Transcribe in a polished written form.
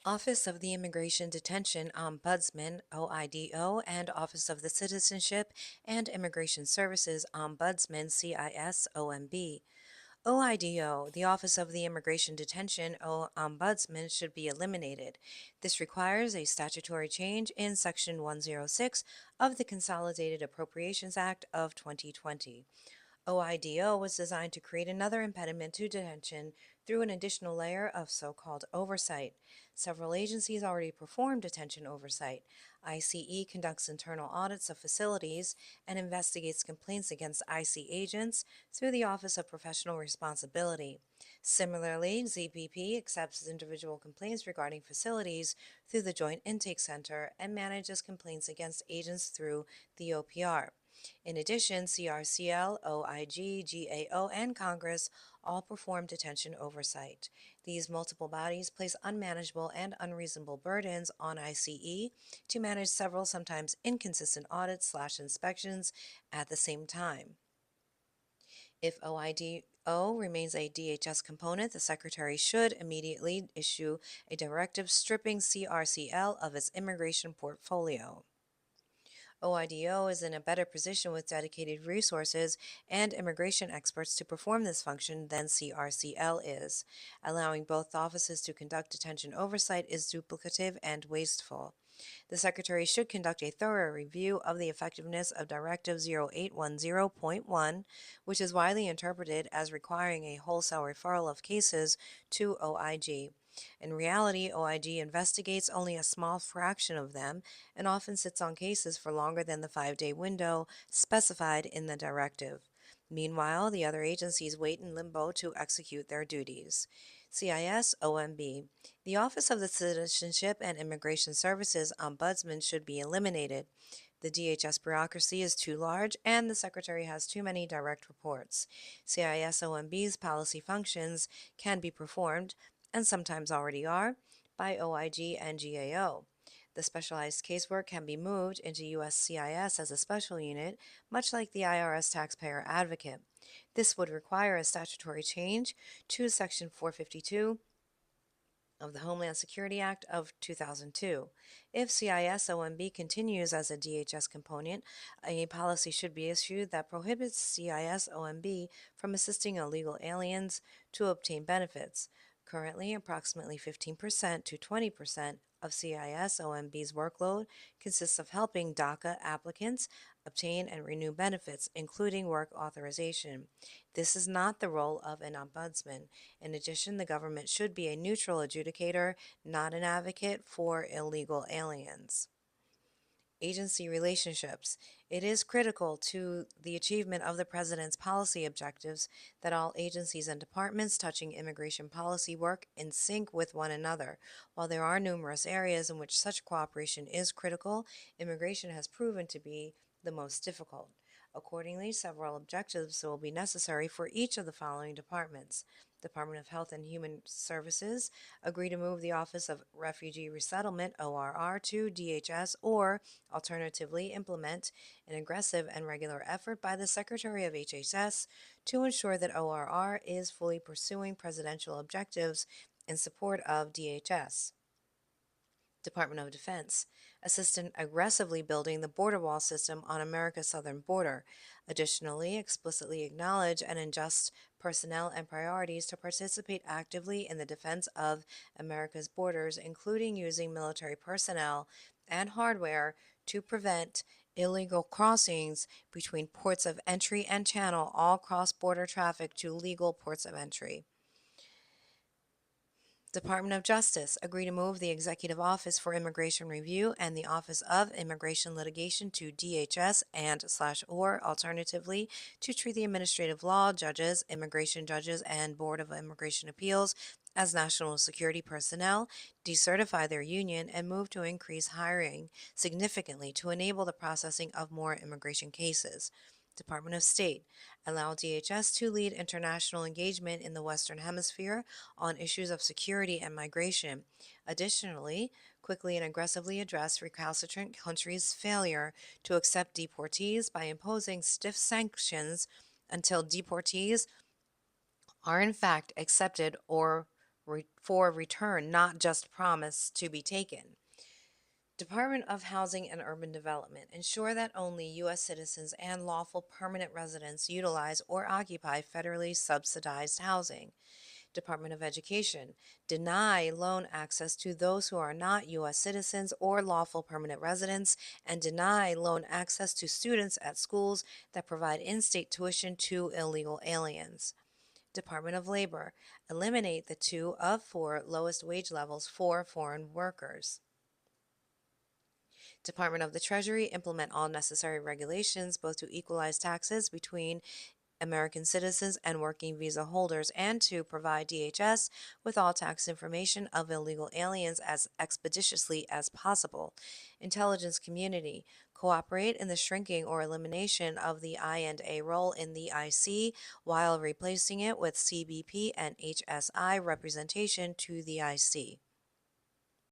Office of the Immigration Detention Ombudsman, OIDO, and Office of the Citizenship and Immigration Services Ombudsman, CISOMB. OIDO, the Office of the Immigration Detention Ombudsman, should be eliminated. This requires a statutory change in Section 106 of the Consolidated Appropriations Act of 2020. OIDO was designed to create another impediment to detention through an additional layer of so-called oversight. Several agencies already perform detention oversight. ICE conducts internal audits of facilities and investigates complaints against IC agents through the Office of Professional Responsibility. Similarly, ZPP accepts individual complaints regarding facilities through the Joint Intake Center and manages complaints against agents through the OPR. In addition, CRCL, OIG, GAO, and Congress all perform detention oversight. These multiple bodies place unmanageable and unreasonable burdens on ICE to manage several sometimes inconsistent audits/inspections at the same time. If OIDO remains a DHS component, the Secretary should immediately issue a directive stripping CRCL of its immigration portfolio. OIDO is in a better position with dedicated resources and immigration experts to perform this function than CRCL is. Allowing both offices to conduct detention oversight is duplicative and wasteful. The Secretary should conduct a thorough review of the effectiveness of Directive 0810.1, which is widely interpreted as requiring a wholesale referral of cases to OIG. In reality, OIG investigates only a small fraction of them and often sits on cases for longer than the 5-day window specified in the directive. Meanwhile, the other agencies wait in limbo to execute their duties. CISOMB. The Office of the Citizenship and Immigration Services Ombudsman should be eliminated. The DHS bureaucracy is too large and the Secretary has too many direct reports. CISOMB's policy functions can be performed, and sometimes already are, by OIG and GAO. The specialized casework can be moved into USCIS as a special unit, much like the IRS taxpayer advocate. This would require a statutory change to Section 452 of the Homeland Security Act of 2002. If CISOMB continues as a DHS component, a policy should be issued that prohibits CISOMB from assisting illegal aliens to obtain benefits. Currently, approximately 15% to 20% of CISOMB's workload consists of helping DACA applicants obtain and renew benefits, including work authorization. This is not the role of an ombudsman. In addition, the government should be a neutral adjudicator, not an advocate for illegal aliens. Agency relationships. It is critical to the achievement of the President's policy objectives that all agencies and departments touching immigration policy work in sync with one another. While there are numerous areas in which such cooperation is critical, immigration has proven to be the most difficult. Accordingly, several objectives will be necessary for each of the following departments. Department of Health and Human Services agree to move the Office of Refugee Resettlement, ORR, to DHS, or alternatively implement an aggressive and regular effort by the Secretary of HHS to ensure that ORR is fully pursuing presidential objectives in support of DHS. Department of Defense, assist in aggressively building the border wall system on America's southern border. Additionally, explicitly acknowledge and adjust personnel and priorities to participate actively in the defense of America's borders, including using military personnel and hardware to prevent illegal crossings between ports of entry and channel all cross-border traffic to legal ports of entry. Department of Justice agree to move the Executive Office for Immigration Review and the Office of Immigration Litigation to DHS and/or alternatively to treat the administrative law judges, immigration judges, and Board of Immigration Appeals as national security personnel, decertify their union, and move to increase hiring significantly to enable the processing of more immigration cases. Department of State, allow DHS to lead international engagement in the Western Hemisphere on issues of security and migration. Additionally, quickly and aggressively address recalcitrant countries' failure to accept deportees by imposing stiff sanctions until deportees are in fact accepted or for return, not just promise to be taken. Department of Housing and Urban Development. Ensure that only U.S. citizens and lawful permanent residents utilize or occupy federally subsidized housing. Department of Education. Deny loan access to those who are not U.S. citizens or lawful permanent residents, and deny loan access to students at schools that provide in state tuition to illegal aliens. Department of Labor. Eliminate the 2 of 4 lowest wage levels for foreign workers. Department of the Treasury. Implement all necessary regulations both to equalize taxes between American citizens and working visa holders, and to provide DHS with all tax information of illegal aliens as expeditiously as possible. Intelligence community. Cooperate in the shrinking or elimination of the I&A role in the IC while replacing it with CBP and HSI representation to the IC.